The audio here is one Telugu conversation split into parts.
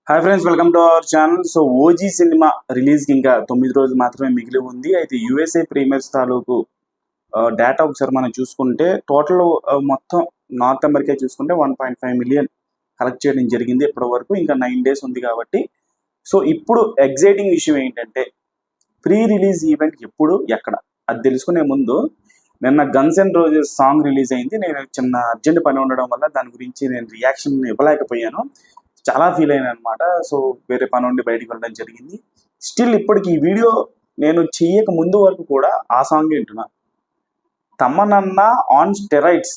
Hi friends, welcome to our channel. So OG cinema రిలీజ్కి ఇంకా 9 రోజులు మాత్రమే మిగిలి ఉంది. అయితే యూఎస్ఏ ప్రీమియర్స్ తాలూకు డేటా ఒకసారి మనం చూసుకుంటే టోటల్ మొత్తం నార్త్ అమెరికా చూసుకుంటే 1.5 మిలియన్ కలెక్ట్ చేయడం జరిగింది ఇప్పటి వరకు. ఇంకా 9 డేస్ ఉంది కాబట్టి. సో ఇప్పుడు ఎగ్జైటింగ్ విషయం ఏంటంటే ప్రీ రిలీజ్ ఈవెంట్ ఎప్పుడు ఎక్కడ అది తెలుసుకునే ముందు నిన్న guns and roses song release అయింది. నేను చిన్న అర్జెంట్ పని ఉండడం వల్ల దాని గురించి నేను రియాక్షన్ ఇవ్వలేకపోయాను. చాలా ఫీల్ అయ్యాను అనమాట. సో వేరే పని నుండి బయటికి వెళ్ళడం జరిగింది. స్టిల్ ఇప్పటికి ఈ వీడియో నేను చెయ్యక ముందు వరకు కూడా ఆ సాంగ్ వింటున్నా. తమనన్న ఆన్ స్టెరాయిడ్స్.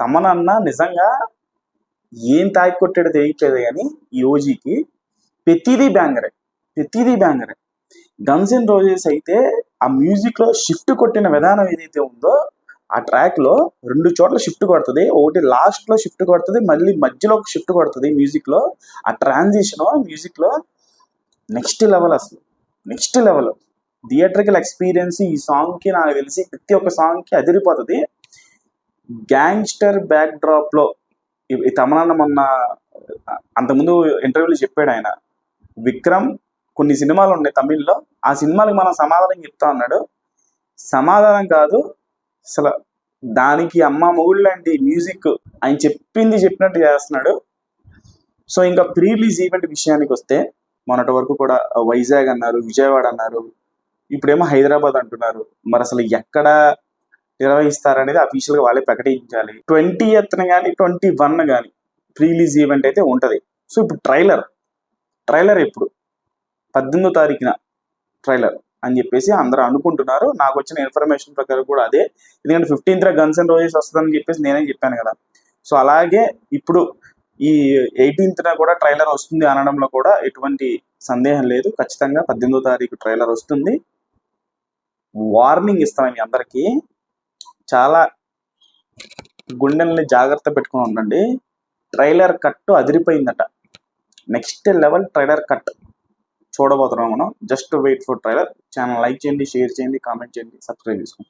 తమనన్న నిజంగా ఏం తాగి కొట్టాడో తెలియట్లేదు కానీ ఈ ఓజీకి ప్రతిదీ బ్యాంగరే. గన్స్ అండ్ రోజెస్ అయితే ఆ మ్యూజిక్లో షిఫ్ట్ కొట్టిన విధానం ఏదైతే ఉందో ఆ ట్రాక్లో 2 చోట్ల షిఫ్ట్ కొడుతుంది. ఒకటి లాస్ట్లో షిఫ్ట్ కొడుతుంది, మళ్ళీ మధ్యలో ఒక షిఫ్ట్ కొడుతుంది మ్యూజిక్లో. ఆ ట్రాన్సిషన్ మ్యూజిక్లో నెక్స్ట్ లెవెల్, అసలు నెక్స్ట్ లెవెల్. థియేట్రికల్ ఎక్స్పీరియన్స్ ఈ సాంగ్కి నాకు తెలిసి ప్రతి ఒక్క సాంగ్కి అదిరిపోతుంది. గ్యాంగ్స్టర్ బ్యాక్ డ్రాప్లో ఈ తమనన్న మొన్న అంతకుముందు ఇంటర్వ్యూలో చెప్పాడు ఆయన, విక్రమ్ కొన్ని సినిమాలు ఉన్నాయి తమిళ్లో, ఆ సినిమాలకు మనం సమాధానం చెప్తా అన్నాడు. సమాధానం కాదు, అసలు దానికి అమ్మ మొగుడు లాంటి మ్యూజిక్ ఆయన చెప్పినట్టు చేస్తున్నాడు. సో ఇంకా ప్రీ రిలీజ్ ఈవెంట్ విషయానికి వస్తే మొన్నటి వరకు కూడా వైజాగ్ అన్నారు, విజయవాడ అన్నారు, ఇప్పుడేమో హైదరాబాద్ అంటున్నారు. మరి అసలు ఎక్కడ నిర్వహిస్తారనేది అఫీషియల్గా వాళ్ళే ప్రకటించాలి. 20th కానీ 21 కానీ ప్రీ రిలీజ్ ఈవెంట్ అయితే ఉంటుంది. సో ఇప్పుడు ట్రైలర్ ఎప్పుడు 18వ తారీఖున ట్రైలర్ అని చెప్పేసి అందరూ అనుకుంటున్నారు. నాకు వచ్చిన ఇన్ఫర్మేషన్ ప్రకారం కూడా అదే. ఎందుకంటే 15th గన్స్ అండ్ రోజెస్ వస్తుందని చెప్పేసి నేనే చెప్పాను కదా. సో అలాగే ఇప్పుడు ఈ 18th కూడా ట్రైలర్ వస్తుంది అనడంలో కూడా ఎటువంటి సందేహం లేదు. ఖచ్చితంగా 18వ తారీఖు ట్రైలర్ వస్తుంది. వార్నింగ్ ఇస్తాను మీ అందరికీ, చాలా గుండెల్ని జాగ్రత్త పెట్టుకుని ఉండండి. ట్రైలర్ కట్ అదిరిపోయిందట. నెక్స్ట్ లెవెల్ ట్రైలర్ కట్ చూడబోతున్నాం మనం. Just wait for trailer. Channel like చేయండి, షేర్ చేయండి, కామెంట్ చేయండి, సబ్స్క్రైబ్ చేసుకోండి.